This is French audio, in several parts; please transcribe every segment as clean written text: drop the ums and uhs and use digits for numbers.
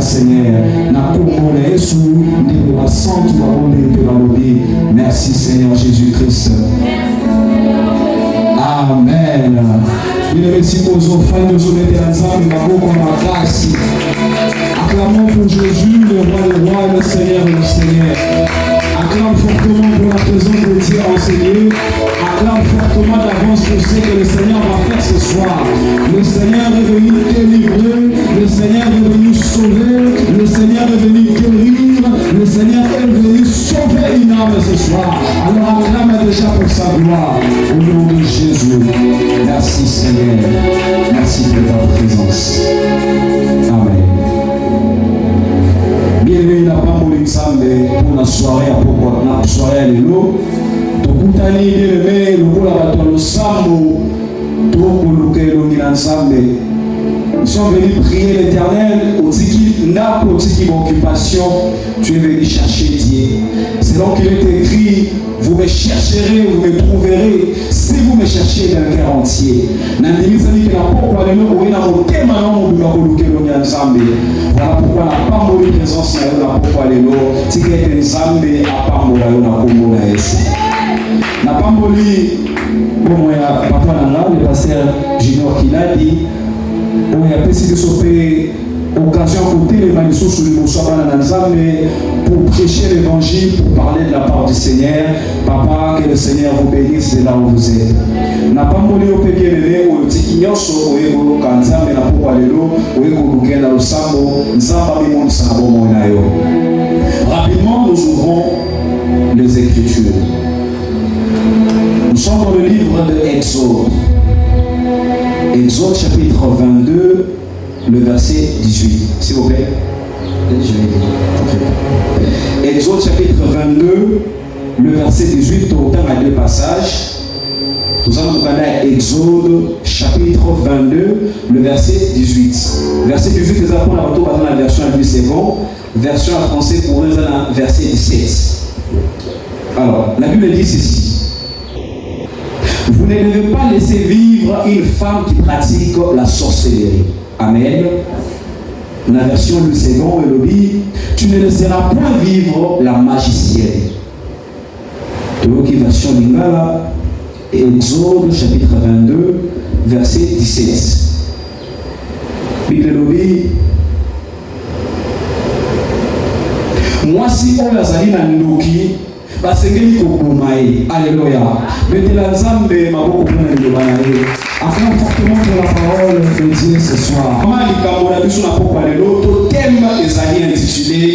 Seigneur. Merci Seigneur Jésus-Christ. Amen. Acclamons pour Jésus, le roi des rois, le Seigneur et le Seigneur. Acclame fortement pour la présence de Dieu enseigné. Acclame fortement d'avance pour ce que le Seigneur va faire ce soir. Le Seigneur est venu délivrer, le Seigneur est venu sauver, le Seigneur est venu guérir, le Seigneur est venu sauver une âme ce soir. Alors acclame déjà pour sa gloire. Au nom de Jésus. Merci Seigneur. Merci pour ta présence. Amen. Bien-aimé, il n'a pas mouru pour la soirée à la soirée à l'élo. Tokutani bien-aimé, le coup là-bas dans le sambo, tout le que nous sommes venus prier l'Éternel, au tiki n'a pas tiki occupation, tu es venu chercher Dieu. C'est donc qu'il est écrit, vous me chercherez, vous me trouverez, si vous me cherchez d'un cœur entier. Voilà pourquoi la pas mourir présence na pourquoi les lots, si quelqu'un Zambé a pas mourir na Congo na esse. Na pas mourir, bon ya papa nanga, le pasteur Junior qui l'a dit. On a essayé de sauver occasion pour télémanier sur le Moussaba pour prêcher l'évangile, pour parler de la part du Seigneur. Papa, que le Seigneur vous bénisse de là où vous êtes. N'a pas mouru au pépier bébé, au tikinyoso, au ego, quand Nzambe n'a pas parlé l'eau, au ego, au kenda, au sambo, Nzamba, bimon, sabo, monayo. Rapidement, nous ouvrons les Écritures. Nous sommes dans le livre de Exode. Exode chapitre 22, le verset 18. S'il vous plaît. Exode chapitre 22, le verset 18, autant à deux passages. Nous allons regarder Exode chapitre 22, le verset 18. Verset 18, nous allons dans la version à 8 secondes. Version en français pour nous, dans verset 17. Alors, la Bible dit ceci. Vous ne devez pas laisser vivre une femme qui pratique la sorcellerie. Amen. La version du second, elle dit, tu ne laisseras point vivre la magicienne. Donc, version lingala, Exode chapitre 22, verset 17. Bible dit, moi si on a zali na ndoki, basengeli kokumae. Alléluia. Mettez-la Nzambe maboko kuna ndobana ye. Acclame fortement pour la parole de Dieu ce soir. Comment likambo na biso na poko alelo to thème ezali intitulé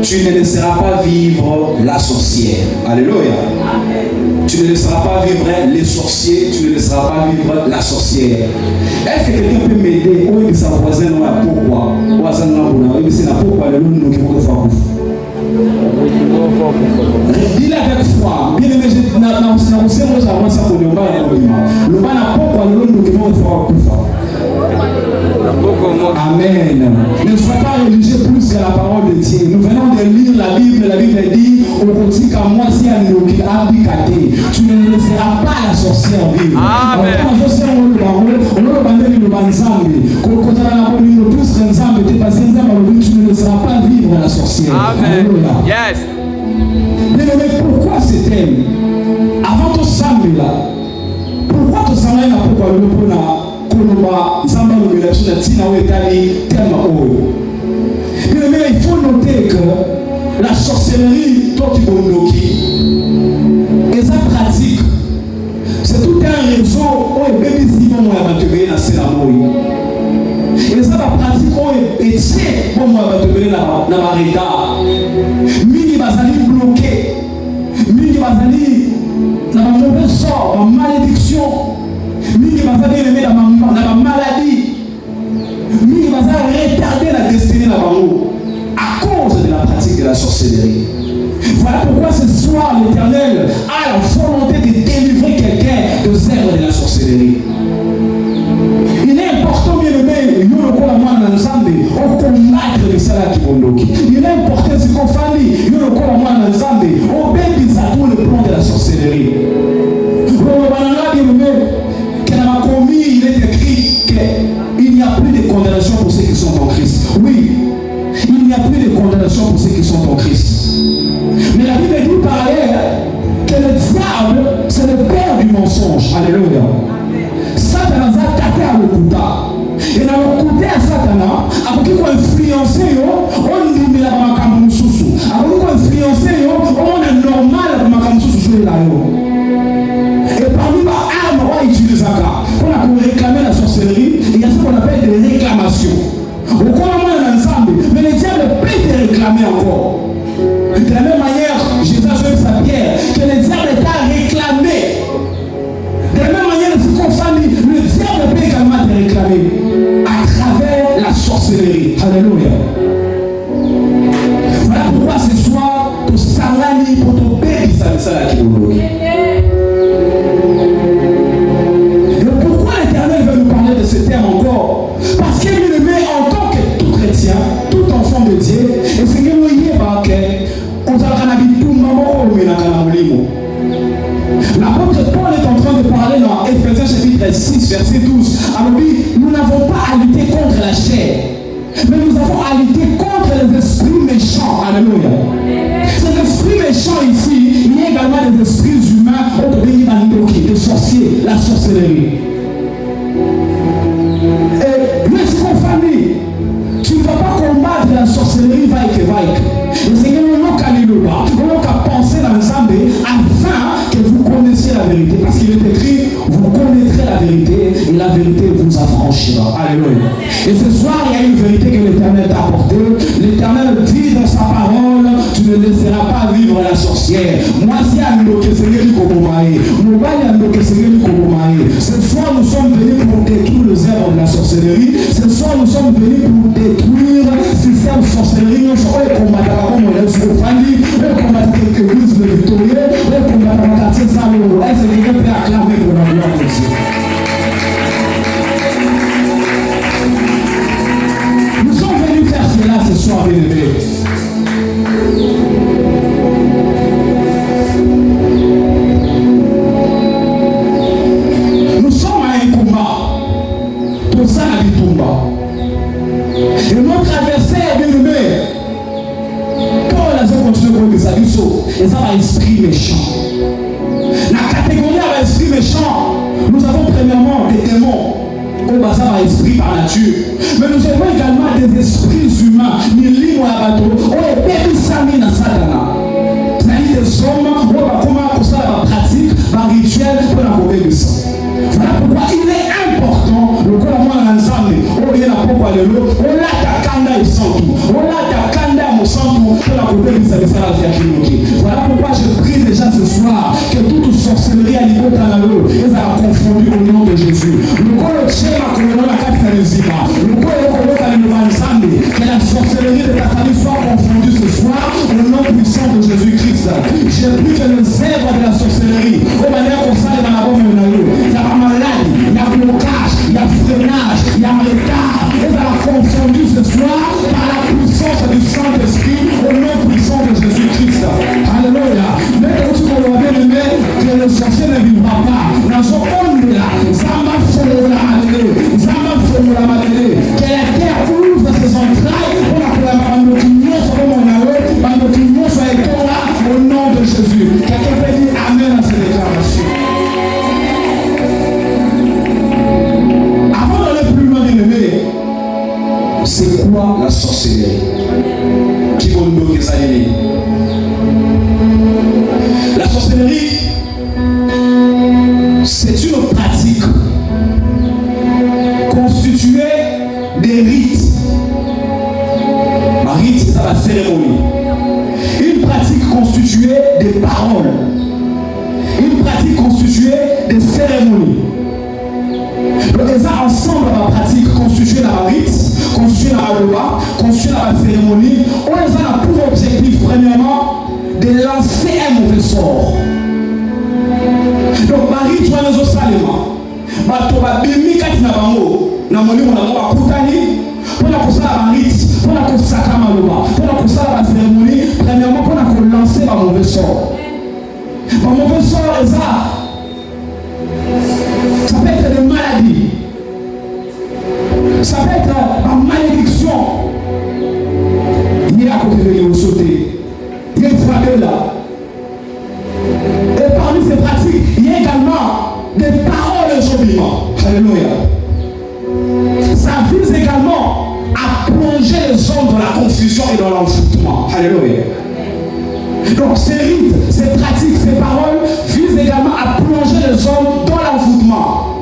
tu ne laisseras pas vivre la sorcière. Alléluia. Amen. Tu ne laisseras pas vivre les sorciers, tu ne laisseras pas vivre la sorcière. Est-ce que quelqu'un peut m'aider? Où est sa voisine ou à pourquoi? Ou à sa nabona? Oui, c'est la pourquoi le nom qui me fait. Dis-le avec foi. Bien aimé, Amen. Ne sois pas religieux plus que la parole de Dieu. Nous venons de lire la Bible. La Bible dit tu ne laisseras pas la sorcière vivre. Amen. Tu ne laisseras pas vivre la sorcière. Amen. Yes. Mais pourquoi ce thème? Avant tout ça, pourquoi tout ça là pourquoi le pona koloba zamba le relation de tina ou etali thème o. Mais il faut noter que la sorcellerie toti bondoki et sa pratique c'est tout un réseau où est bébé Simon a battu na cérémonie. Et ça va pratique où est péché pour moi battu na marita. Mini bazali bloqué. Mini bazali na mauvais sort, en malédiction. Mini bazali remet dans la maladie. Mini bazali retarder la destinée à cause de la pratique de la sorcellerie. Voilà pourquoi ce soir l'Éternel a la volonté de délivrer quelqu'un de zèbre de la sorcellerie. Il est important, bien aimé, nous le on combattre les salades qui vont bloquer. Il est important ce qu'on fait, nous le on bénit ça pour le plan de la sorcellerie. Que dans la commis, il est écrit qu'il n'y a plus de condamnation pour ceux qui sont en Christ. Oui, bénédiction pour ceux qui sont en Christ. Mais la Bible dit par ailleurs que le diable, c'est le père du mensonge. Alléluia. Satan a tapé à l'okuta. Et dans l'okuta à Satan, après qu'il a influencé, on dit la makamou sousou. Après qu'il a influencé, on est normal la makamou sousou là. Et parmi les armes qu'on utilise là, on a réclamé la sorcellerie, il y a ce qu'on appelle des réclamations. Au cours de l'ensemble, mais le diable peut te réclamer encore. De la même manière, Jésus a joué sa pierre, que le diable t'a réclamé. De la même manière, ce qu'on fait, le diable peut également te réclamer à travers la sorcellerie. Alléluia. Voilà pourquoi ce soir, tu salani pour ton père qui s'est ça qui nous. Et pourquoi l'Éternel veut nous parler de ce terme encore? Parce qu'il le met en tant que tout chrétien, tout enfant de Dieu, et c'est que nous y est parce que l'apôtre Paul est en train de parler dans Ephésiens chapitre 6, verset 12. Alors oui, nous n'avons pas à lutter contre la chair, mais nous avons à lutter contre les esprits méchants. Alléluia. Ces esprits méchants ici, il y a également des esprits humains, des sorciers, la sorcellerie. Et le second famille, tu ne vas pas combattre la sorcellerie vaille. Le Seigneur nous a pensé l'ensemble afin que vous connaissiez la vérité. Parce qu'il est écrit, vous connaîtrez la vérité et la vérité vous affranchira. Alléluia. Et ce soir, il y a une vérité que l'Éternel t'a apportée. L'Éternel dit dans sa parole, tu ne laisseras pas vivre la sorcière. Moi, si ce soir, nous sommes venus pour détruire les œuvres de la sorcellerie. Ce soir, nous sommes venus pour détruire le système de sorcellerie. Nous sommes quelques églises de Victoria, on va quartier Salomon. Est-ce que quelqu'un peut acclamer pour la gloire de Dieu? Nous sommes venus faire cela ce soir, bien-aimés. Nous sommes à un combat. Tout ça a du combat. Et notre adversaire, bien-aimé, et ça va esprit méchant. La catégorie à l'esprit méchant, nous avons premièrement des démons. Ça va esprit par nature. Mais nous avons également des esprits humains. C'est-à-dire des hommes comment ça va pratique, va rituel pour la robber de sang. Voilà pourquoi il est important, le corps ensemble, on est là pour aller l'eau, on l'a takanda et sans tout, on l'a takanda et sans tout, pour la robber de sang. Voilà pourquoi je prie déjà ce soir que toute sorcellerie à niveau dans l'eau, elle a confondu au nom de Jésus. Le corps est chez ma commune, la carte de l'Ezima. Le corps est collé à l'ensemble, que la sorcellerie de ta famille soit confondue ce soir au nom puissant de Jésus-Christ. J'ai pris que les œuvres de la sorcellerie, de manière qu'on s'en est dans la bombe de l'eau. Il y a maladie, il y a blocage, il y a freinage, il y a retard. Elle va confondue ce soir par la puissance du Saint-Esprit au nom puissant de Jésus-Christ. Alléluia. Mais quand tu vas bien aimé, que le sorcier ne vivra pas. Dans son monde là, Zama Fomola Madele, Zama Fomola Madele, que la terre ouvre ses entrailles pour la l'opinion soit mon arrêt, l'opinion soit école là, au nom de Jésus. Quelqu'un peut dire Amen à ces déclarations. Avant d'aller plus loin, bien aimé, c'est quoi la sorcellerie? Qui va nous donner ça? La sorcellerie, c'est une pratique constituée des rites. Un rite, c'est ça la cérémonie. Une pratique constituée des paroles. Une pratique constituée des cérémonies. Donc, ça ensemble, la pratique constituée dans la rite, constituée dans la loi, constituée dans la cérémonie, on les a pour objectif, premièrement, de lancer un mauvais sort. Donc, Marie, tu vas nous au salement. Tu vas bénir quand tu n'as pas mot. Tu vas pour la cosa la rite, pour la cosa kamaloba, pour la cosa la cérémonie, premièrement pour la lancer un mauvais sort. Un mauvais sort, ça peut être des maladies. Ça peut être une malédiction. Il est à côté de lui. Alléluia. Ça vise également à plonger les hommes dans la confusion et dans l'envoûtement. Alléluia. Donc ces rites, ces pratiques, ces paroles visent également à plonger les hommes dans l'envoûtement,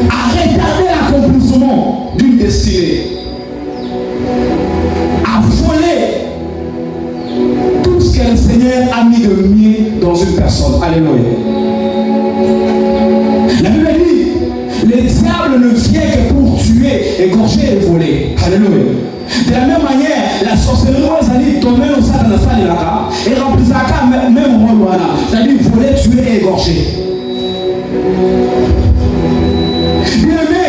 à retarder l'accomplissement d'une destinée, à voler tout ce que le Seigneur a mis de mieux dans une personne. Alléluia. La Bible dit, le diable ne vient que pour tuer, égorger et voler. Alléluia. De la même manière, la sorcellerie, c'est-à-dire tomber au sein de la salle de la carte et remplir sa carte même au roi, c'est-à-dire voler, tuer et égorger. Bien aimé,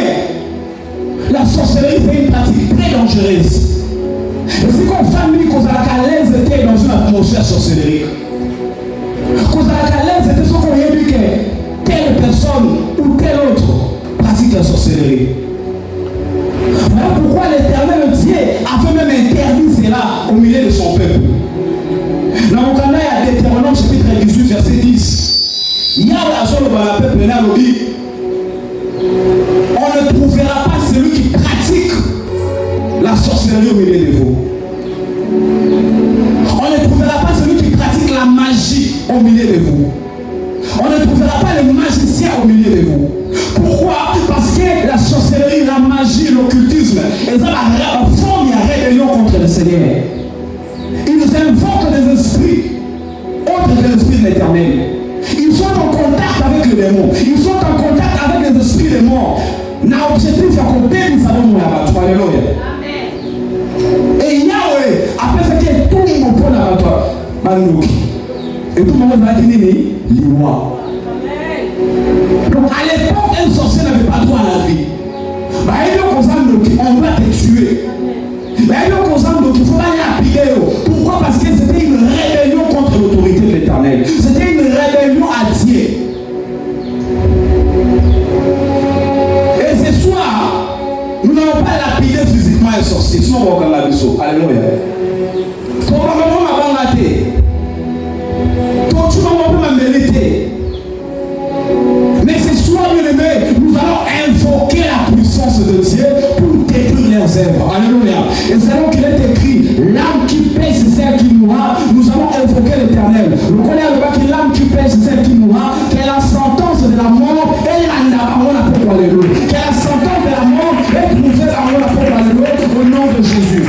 la sorcellerie c'est une pratique très dangereuse. Et c'est comme famille qu'on a la l'aise était dans une atmosphère sorcellerie. Qu'on a la l'aise était ce qu'on a dit que telle personne ou telle autre pratique la sorcellerie. Voilà pourquoi l'Éternel Dieu a fait même interdit cela au milieu de son peuple. Dans le Canada, il y a Deutéronome chapitre 18, verset 10. Il y a la zone où le peuple là dit, on ne trouvera pas celui qui pratique la sorcellerie au milieu de vous. On ne trouvera pas celui qui pratique la magie au milieu de vous. On ne trouvera pas les magiciens au milieu de vous. Pourquoi? Parce que la sorcellerie, la magie, l'occultisme, elles ont la forme et la rébellion contre le Seigneur. Ils invoquent des esprits autres que l'esprit de l'Éternel. Ils sont en contact avec le démon. Ils sont en contact avec les esprits des morts. L'objectif est qu'on paie, nous savons nous l'abattre. Alléluia. Et Yahweh, après ce qui est tout le monde pour l'abattoir, et tout le monde va dire l'Iwa. Donc à l'époque, un sorcier n'avait pas droit à la vie. On doit te tuer. Il faut aller appliquer. Pourquoi? Parce que c'était une rébellion contre l'autorité de l'Éternel. C'était une rébellion à Dieu. Et ce soir, nous n'avons pas lapidé physiquement un sorcier. Sinon, on va la biseau. Alléluia. Probablement, on va rater. Donc, tu vas me mériter. Mais ce soir, bien aimé, nous allons invoquer la puissance de Dieu pour détruire leurs œuvres. Alléluia. Et c'est alors qu'il est écrit, l'âme qui paie, c'est celle qui mourra. Nous allons invoquer l'Éternel. Nous connaissons que l'âme qui paie, c'est celle qui mourra. Que la sentence de la mort est la pour Alléluia. Que la sentence de la mort est prouvée par la pour Alléluia au nom de Jésus.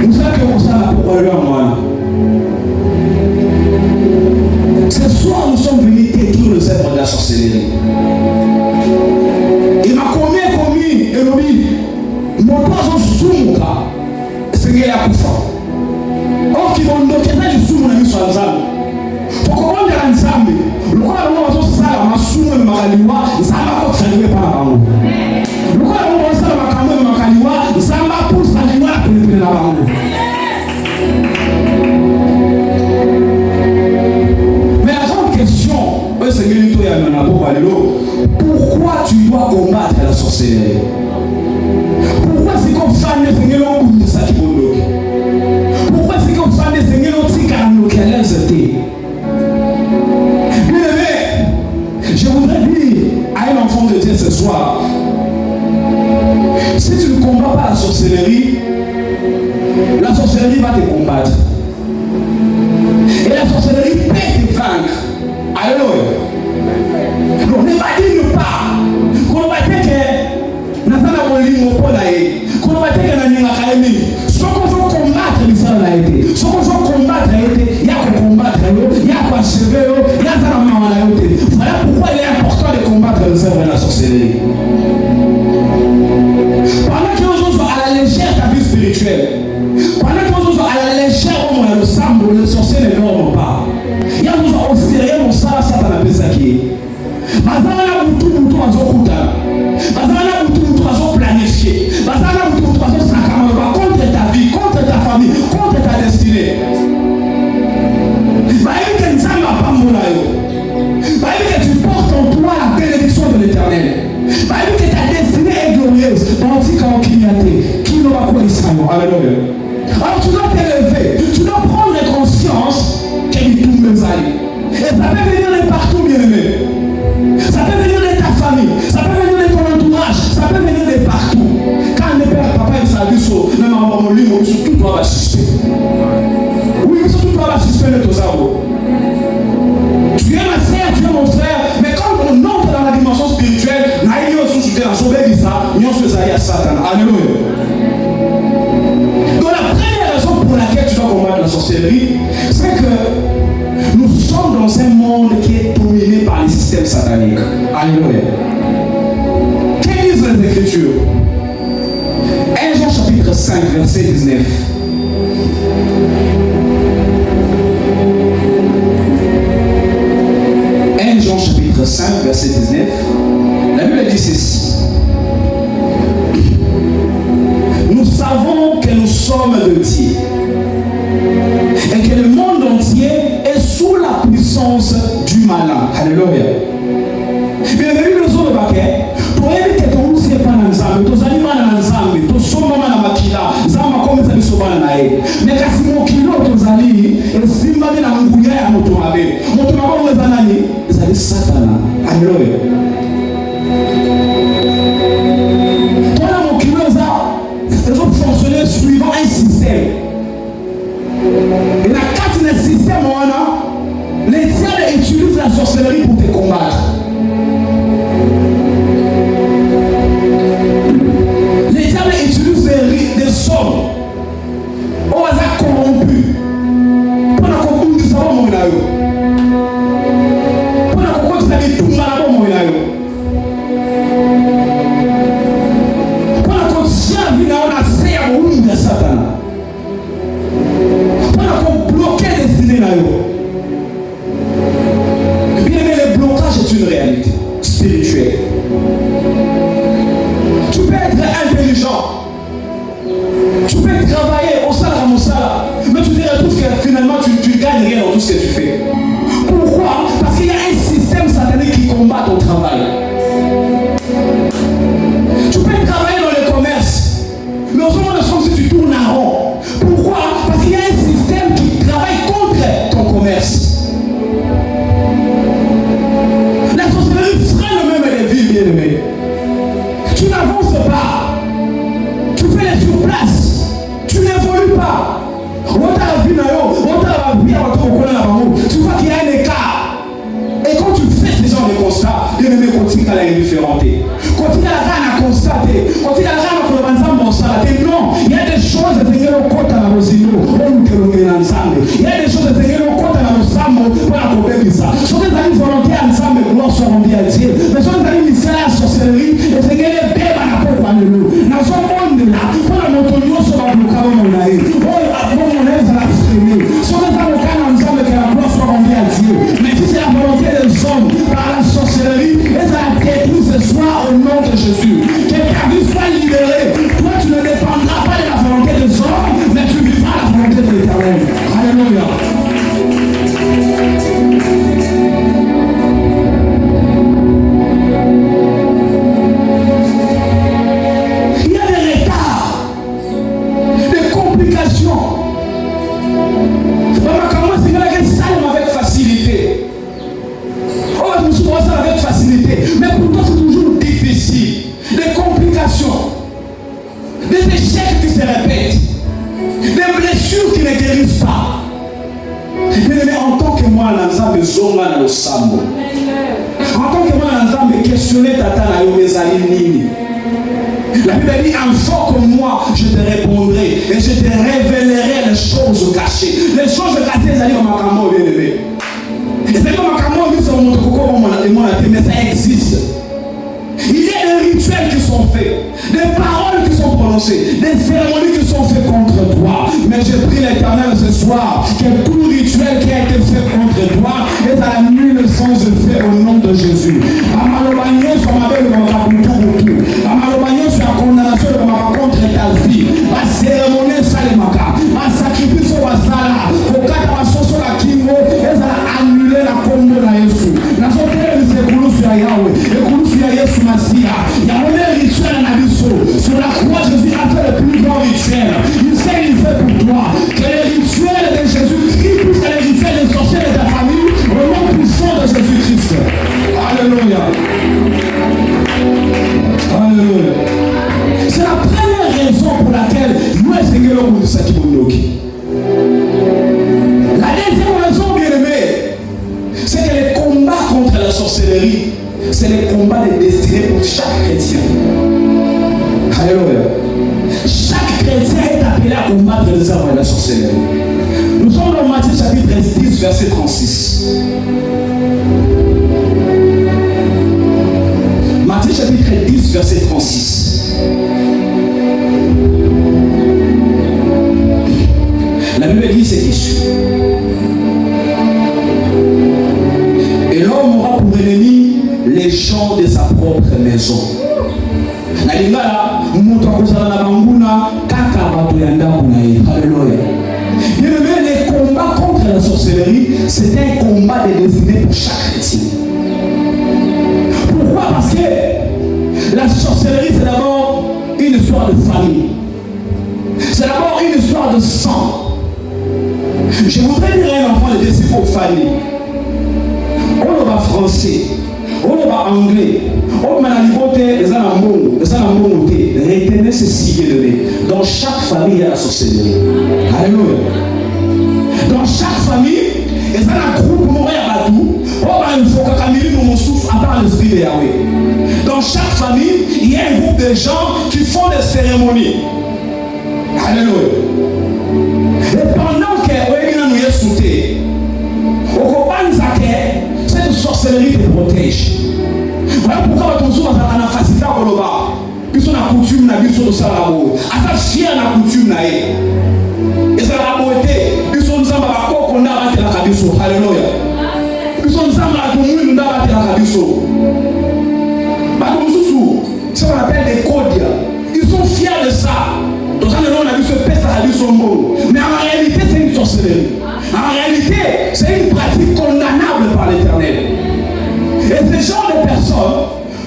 Nous savons que nous sommes là pour Alléluia, moi. Ce soir, nous sommes venus détruire les œuvres de la sorcellerie. Il m'a commis, et nous dit, mon poisson soumuka, c'est qu'il y a kufa. Or, qui vont nous dire, les soumou, on a mis sur la zame. Pour qu'on ait un zame, le quoi, on va se faire, ma soumou, ma kaliwa, ça va pas saluer par la banque. Le quoi, on va se faire, ma kamou, ma kaliwa, ça va pour saluer la pénétrer la banque. Pourquoi tu dois combattre la sorcellerie? Pourquoi c'est qu'on fait des Seigneurs de ça qui bloque? Pourquoi c'est qu'on fait des Seigneurs qui a l'air jeté? Bien aimé, je voudrais dire à un enfant de Dieu ce soir, si tu ne combats pas la sorcellerie va te combattre. Et la sorcellerie peut te vaincre. Alléluia. Donc ne pas dire pas. Qu'on va dire que Nathan a volé mon pôle aïe. Qu'on va dire que Nani a caïmi. Ce qu'on veut combattre, l'Israël a été. Ce qu'on veut combattre a été. Il y a qu'à combattre, il y a qu'à achever, il y a qu'à maman a été. Voilà pourquoi il est important de combattre les œuvres de la sorcellerie. Pendant que nous sommes à la légère ta vie spirituelle, pendant que nous sommes à la légère, on le semble, le sorcier ne dort pas. Il y a nous au sérieux, on s'en ça dans la besaki. Bazana mutu azokuta. Bazana mutu azoplanifier. Bazana mutu azosakamaba contre ta vie, contre ta famille, contre ta destinée. Baïe que nzamba pas moulayo. Baïe que tu portes en toi la bénédiction de l'Éternel. Baïe que ta destinée est glorieuse. Bantika okiniate. Qui n'aura quoi Israël? Alléluia. Alors tu dois t'élever. Tu dois prendre conscience qu'il y a tout mes amis. Et ça peut venir Alléluia. Que disent les Écritures? 1 Jean chapitre 5, verset 19. Jean chapitre 5, verset 19, la Bible dit ceci. Nous savons que nous sommes de Dieu et que le monde entier est sous la puissance du malin. Alléluia. Bien, la Bible nous dit pour éviter que nous ne soyons pas dans le zambé, nous allons dans le zambé, nous sommes dans la makila, zamba comme ça nous sommes dans la haie. Mais quand nous kilo, nous allons, et si nous allons dans le bouillard, nous allons dans le zanani, nous allons Satan. Alléluia. Quand nous kilo, nous allons fonctionner suivant un système. Et la carte d'un système, les diables utilisent la sorcellerie pour te combattre. Les diables utilisent des sommes au hasard corrompus pour la conclure du savon mon aïe. Pour la conclure du savon tout malade mon aïe. Pour la conclure du savon la seye à mon de Satan. Pour la conclure bloquer les destinées l'aïe. Bien aimé, le blocage est une réalité spirituelle. Tu peux être intelligent, tu peux travailler au salaire à mon salaire, mais tu te retrouves que finalement tu gagnes rien dans tout ce que tu fais. Pourquoi? Parce qu'il y a un système satanique qui combat ton travail. Tu peux travailler dans le commerce, mais au moment de ce si tu tournes en rond. Pourquoi? Parce qu'il y a un système qui travaille contre ton commerce. La sorcellerie freine même les vies, bien aimés. Tu n'avances pas. Tu fais les surplaces. Tu n'évolues pas. Tu vois qu'il y a un écart. Et quand tu fais ce genre de constat, bien aimé, continue à la indifférenter. Continue à la constater. Continue à la constater. Non, il y a des choses que Seigneur au côté à la rosino. Il y a des choses que Seigneur au côté à la rosambo pour la couper ça. Ce sont des amis volontaires ensemble, gloire soit rendue à Dieu. Mais ce sont des amis missionnaires à la sorcellerie. Et Seigneur est bien à la peau par le loup. Dans son monde là, pour la montagne, sur la bloc avant mon aïe. Oh, avant mon aïe, ça l'a exprimé. Ce sont des avocats ensemble que la gloire soit rendue à Dieu. Mais si c'est la volonté des hommes par la sorcellerie, et ça a détruit ce soir au nom de Jésus. Que ta vie soit libérée. Toi, tu ne dépendras pas de la volonté des hommes, mais tu vivras la volonté de l'Éternel. Alléluia. Il y a des retards, des complications. Comment c'est que ça avec facilité? Oh, je me suis passé avec facilité. Mais pour toi, c'est toujours difficile. Des complications. Des échecs qui se répètent, des blessures qui ne guérissent pas. Mais en tant que moi, l'ensemble zonga na losambo. En tant que moi, l'ensemble questionner tata na yo bezali nini. La Bible dit, enfant comme moi, je te répondrai et je te révélerai les choses cachées. Les choses cachées, c'est-à-dire comme un camo bien aimé. Et c'est comme un camo, mais ça existe. Il y a des rituels qui sont faits, des paroles qui sont prononcées, des cérémonies qui sont faites contre toi. Mais j'ai pris l'Éternel ce soir que tout rituel qui a été fait contre toi est à la nuit le sens de fait au nom de Jésus. Amalobagné sur ma belle de Amalobagné sur la condamnation de ma contre ta vie. Ma cérémonie salemaka, ma sacrifice au wasala, au cas de ma sauce la kingo, et ça a annulé la combo de Jésus. La sauce de Ségoulou sur Yahweh, et Koulou sur Yesu Massia. Il y a un rituel à Nabiso. Sur la croix, Jésus a fait le plus grand rituel. Il sait qu'il fait pour toi. Que les rituels de Jésus-Christ, plus que les rituels des sorciers de ta famille, au nom puissant de Jésus-Christ. Alléluia. Alléluia. C'est la première raison pour laquelle nous essayons de Sakimonoki. La deuxième raison, bien aimé, c'est que les combats contre la sorcellerie, c'est les combats de destinée pour chaque chrétien. Alléluia. Chaque chrétien est appelé à combattre les œuvres de la sorcellerie. Nous sommes dans Matthieu chapitre 10, verset 36. 6, verset 36. La Bible dit c'est issu. Et l'homme aura pour ennemi les gens de sa propre maison. Alléluia. Les combats contre la sorcellerie, c'est un combat destiné pour chaque chrétien. Pourquoi? Parce que la sorcellerie, c'est d'abord une histoire de famille. C'est d'abord une histoire de sang. Je voudrais dire à un enfant de décider pour famille. On va français, on va anglais, on va la liberté, les amours, retenez ceci, dans chaque famille, il y a la sorcellerie. Alléluia. Dans chaque famille, il y a un groupe pour mourir à Badou. Dans chaque famille, il y a un groupe de gens qui font des cérémonies. Alléluia. Et pendant que nous y sauté, cette sorcellerie te protège. Voilà pourquoi on trouve dans la facilité à Koloba. Puis on a coutume na biso de salabo. À sa fière na coutume na e. Et ça la beauté. Puis on nous a ko konda ba la kabiso. Alléluia. Puis on nous a ko mu nda ba la kabiso. Ba ko mususu, ça on appelle des codes. Ils sont fiers de ça. Donc ça on a vu ce peste à biso mot. Mais en réalité c'est une sorcellerie. En réalité, c'est une pratique condamnable par l'Éternel. Et ce genre de personnes,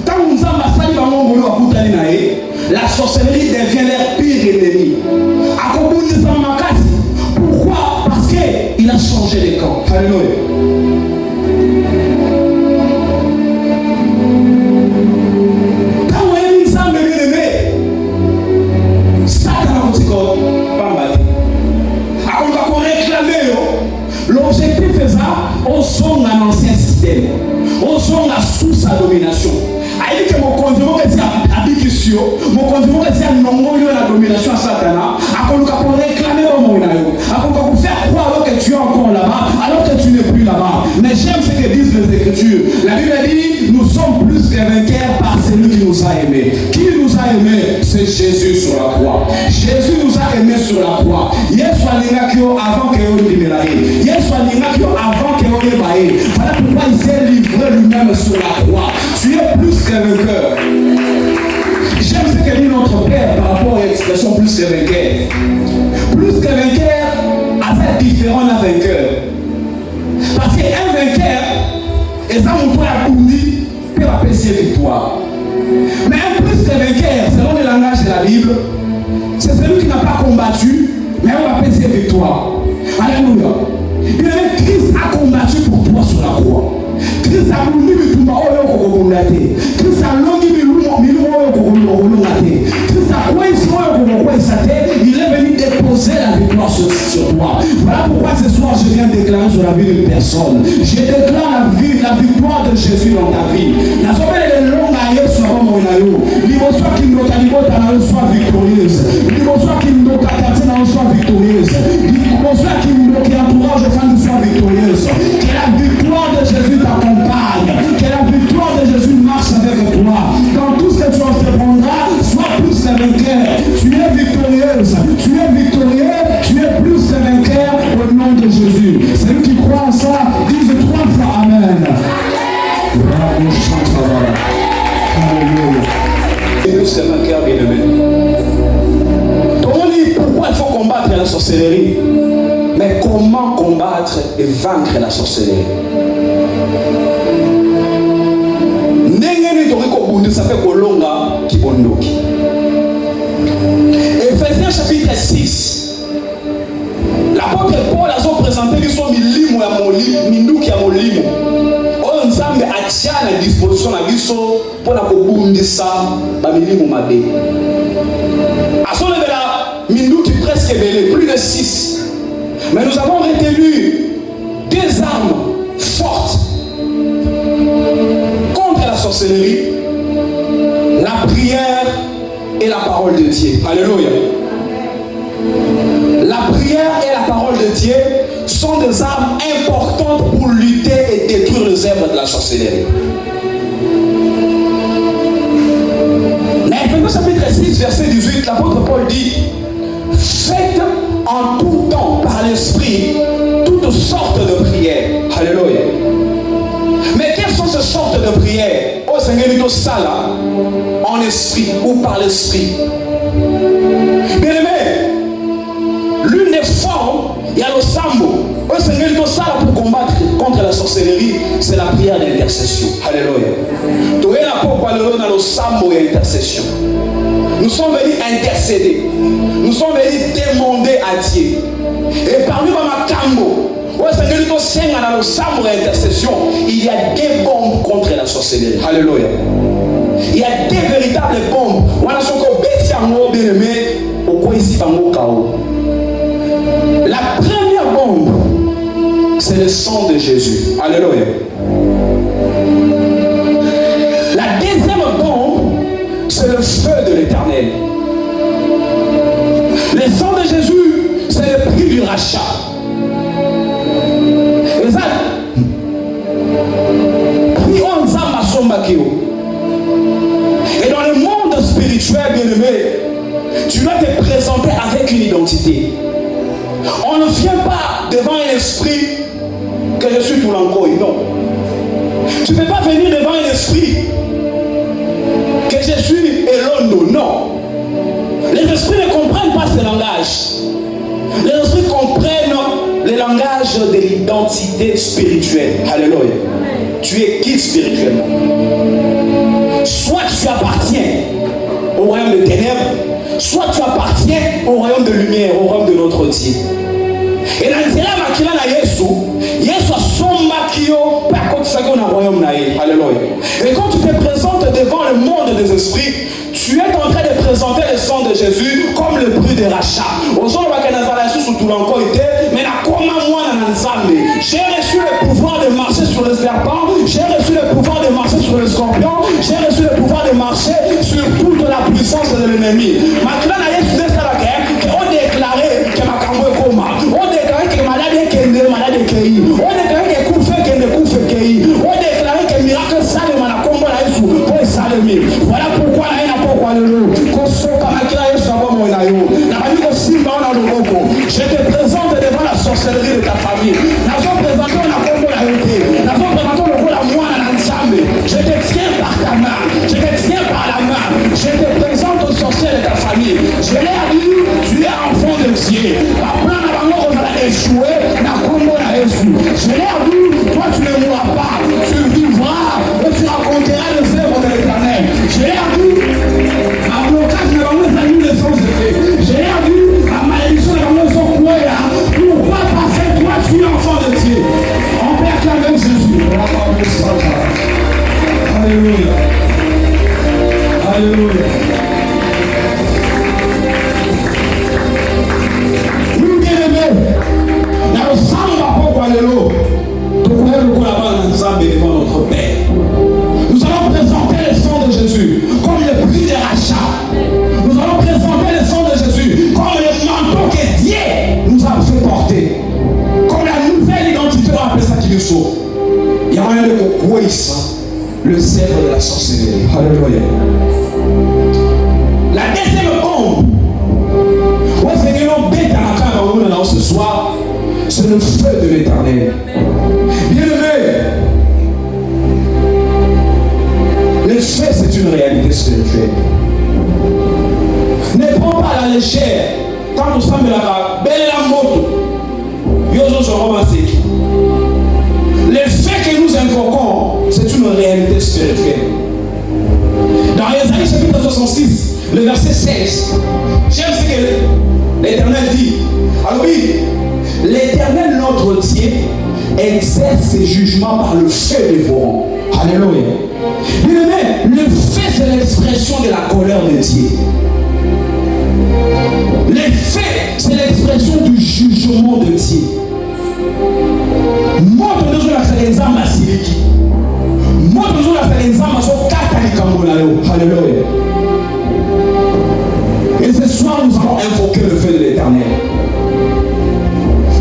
quand nous avons la sorcellerie devient leur pire ennemi. Pourquoi? Parce qu'il a changé les camps. Alléluia. Quand vous avez une femme bien-aimée, Satan a dit qu'on réclamait. L'objectif est ça, on sonne un ancien système. On sonne la sous sa domination. Il dit que mon conduit est habitué, mon conduit est non la domination à Satan. On réclamer au monde. On faire croire que tu es encore là-bas, alors que tu n'es plus là-bas. Mais j'aime ce que disent les Écritures. La Bible dit, nous sommes plus que vainqueurs par celui qui nous a aimés. Qui nous a aimés? C'est Jésus sur la croix. Jésus nous a aimés sur la croix. Yesu alingakio avant que on libéré. Yesu alingakio avant que on libéré. Voilà pourquoi il s'est livré lui-même sur la croix. Tu es plus que vainqueur. J'aime ce que dit notre Père par rapport à l'expression plus que vainqueur. Plus que vainqueur, assez différent d'un vainqueur. Parce qu'un vainqueur, et ça mon toit a bondi, peut appeler victoire. Mais un plus que vainqueur, selon le langage de la Bible, c'est celui qui n'a pas combattu, mais on va appeler victoire. Alléluia. Christ a combattu pour toi sur la croix. Christ a bondi de tout le monde. Christ a longi de tout le monde. Christ a quoi il est venu déposer la victoire sur toi. Voilà pourquoi ce soir je viens déclarer sur la vie d'une personne. Je déclare la victoire de Jésus dans ta vie. La soirée est longue à Yesu avant mon aïe. L'immotion qui nous soit victorieuse. L'immotion qui nous soit victorieuse. L'immotion qui entourage les femmes soit victorieuse. Que la victoire de Jésus t'accompagne. Que la victoire de Jésus marche avec toi. Dans tout ce que tu entreprendras, sois plus que vainqueur. Tu es victorieuse. Tu es victorieux. Tu es plus que vainqueur au nom de Jésus. Celui qui croit en ça, dise 3 fois Amen. Bravo, chante. Alléluia. Plus que vainqueur, bien-aimé. Pourquoi il faut combattre la sorcellerie? Mais comment combattre et vaincre la sorcellerie? Ephésiens chapitre 6. L'apôtre Paul a présenté l'histoire de l'imo ya minduki ya molimo. Oyo nzambe atia na disposition na biso pour la kobundisa ba milimo mabe. Asolebela minduki presque belé, plus de 6. Mais nous avons retenu 2 armes fortes contre la sorcellerie, la prière et la parole de Dieu. Alléluia. La prière et la parole de Dieu sont des armes importantes pour lutter et détruire les œuvres de la sorcellerie. 18, l'apôtre Paul dit, faites en tout temps par l'esprit toutes sortes de prières. Alléluia. Mais quelles sont ces sortes de prières? Oh Seigneur, nous ça là, en esprit ou par l'esprit. Bien aimé, l'une des formes, il y a le sambo. Oh Seigneur, nous ça là pour combattre contre la sorcellerie, c'est la prière d'intercession. Alléluia. Tu es là pour parler dans le sambo et l'intercession. Nous sommes venus intercéder. Nous sommes venus demander à Dieu. Et parmi ma cambo, dans le sambo et l'intercession, il y a des bombes contre la sorcellerie. Alléluia. Il y a des véritables bombes. La première bombe, c'est le sang de Jésus. Alléluia. La deuxième bombe, c'est le feu de l'Éternel. Le sang de Jésus, c'est le prix du rachat. Et ça, et dans le monde spirituel, bien aimé, tu dois te présenter avec une identité. On ne vient pas devant un esprit que je suis tout l'encore, non. Tu ne peux pas venir devant un esprit que je suis Elondo, non. Les esprits ne comprennent pas ce langage. Les esprits comprennent le langage de l'identité spirituelle. Alléluia. Tu es qui spirituellement? Soit tu appartiens au royaume de ténèbres, soit tu appartiens au royaume de lumière, au royaume de notre Dieu. Et dans ce cas-là, Yesu a son maquillot, pas comme ça qu'on a au royaume. Alléluia. Et quand tu te présentes devant le monde des esprits, tu es en train de présenter le sang de Jésus comme le prix de rachat. J'ai reçu le pouvoir de marcher sur le serpent, j'ai reçu le pouvoir de marcher sur le scorpion, j'ai reçu le pouvoir de marcher sur toute la puissance de l'ennemi. Maintenant, on déclarait que ma cambo est coma, on déclarait que malade est malade est qui, on déclarait que coupe que ne coupe qui, on déclarait que miracle sale ma combo la Yesu pour salemi. Voilà pourquoi la haine pourquoi le loup. Je te présente devant la sorcellerie de ta famille. Nous sommes présentés la combo la vérité. Nous sommes présentés le rôle à moi ensemble. Je te tiens par ta main. Je te tiens par la main. Je te présente au sorcier de ta famille. Je l'ai dit, tu es enfant de Dieu. La plan avant qu'on va échouer, la combo la Jésus. Je l'ai dit, toi tu ne mourras pas. Tu vivras et tu raconteras les œuvres de l'Éternel. Je l'ai dit, ma blocage ne va pas saluer les sens de Dieu. Je l'ai dit, ma malédiction ne va pas pourquoi parce que toi tu es enfant de Dieu. On peut acclamer Jésus. Alléluia. Alléluia. Nous bien-aimés, dans le samba pourquoi alléluia. Tu connais le coup là-bas dans le samba devant notre Père. Nous allons présenter le sang de Jésus comme le prix de rachat. Nous allons présenter le sang de Jésus comme le manteau que Dieu nous a fait porter. Comme la nouvelle identité, on appelle ça qui nous sauve. Il y a moyen de couper ça, le sèvre de la sorcellerie. Alléluia. La deuxième bombe, ce soir, c'est le feu de l'Éternel. Bien-aimé, le feu, c'est une réalité spirituelle. Ne prends pas à la légère. Quand nous sommes là-bas, belle la moto. Le fait que nous invoquons, c'est une réalité spirituelle. Dans Ésaïe chapitre 66, le verset 16, j'aime ce que l'Éternel dit. Alors oui, l'Éternel notre Dieu exerce ses jugements par le feu dévorant. Alléluia. Bien-aimé, le feu, c'est l'expression de la colère de Dieu. Le feu, c'est l'expression du jugement de Dieu. Moi, je suis fait l'examen à Siliki. Moi, je suis fait l'examen à Katalikambolao. Alléluia. Et ce soir, nous allons invoquer le feu de l'Éternel.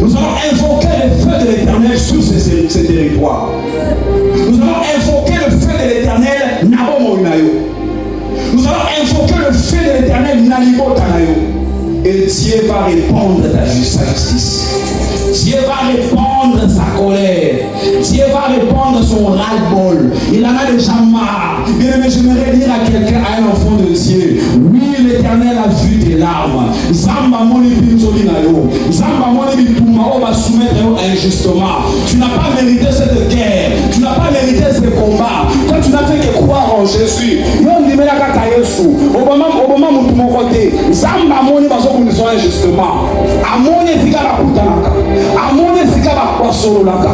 Nous allons invoquer le feu de l'Éternel sur ces territoires. Nous allons invoquer le feu de l'Éternel. Nous allons invoquer le feu de l'Éternel n'a libota na yo. Et Dieu va répondre ta justice. Dieu va répondre sa colère. Dieu va répondre son ras-le-bol. Il en a déjà marre. Bien aimé, j'aimerais dire à quelqu'un, à un enfant de Dieu, oui, l'Éternel a vu tes larmes. Zamba moni pinzoli na yo. Zamba moni bituma o va soumettre injustement. Tu n'as pas mérité cette guerre. Tu n'as pas mérité ce combat. Toi, tu n'as fait que croire en Jésus. Yon di mela kaka Yesu. Obama mutu mokote. Zamba moni bazo kundiso injustement. Amoni fika la kutanaka. Amoni fika ba kwasololaka.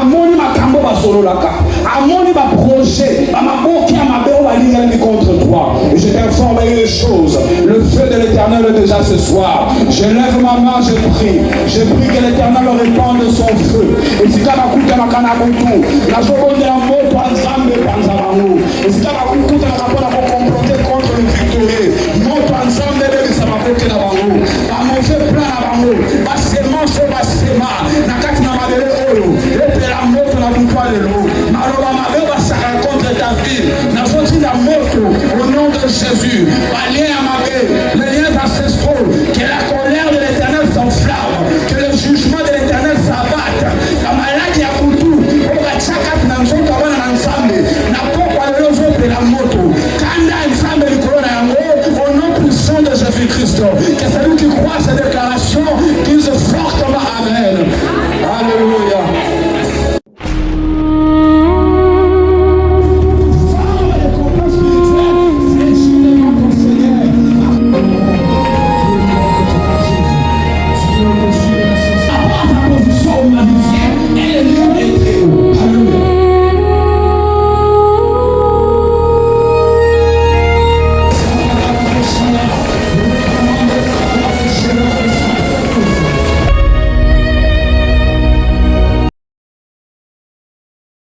Amoni makambo basololaka. Amoni ba projet. Ba maboki ya mabeo balingi contre toi. Et je t'informe une chose. Le feu de l'Éternel est déjà ce soir. Je lève ma main, je prie. Je prie que l'Éternel répande son feu. Et si tu as écouté ma canabutu, la seconde de la mort, toi, Nzambe, Panzabamou. Et si tu as écouté la rapport à comploter contre le victorieux, non, toi, Nzambe, ça va bloquer la bango. La mauvais plan la bango. La sémence, la sémence. La carte n'a pas de l'eau. Et puis la moto, la boutoir de l'eau. Maloba, ma belle, ça rencontre ta ville. N'a pas dit la moto au nom de Jésus. Allez à ma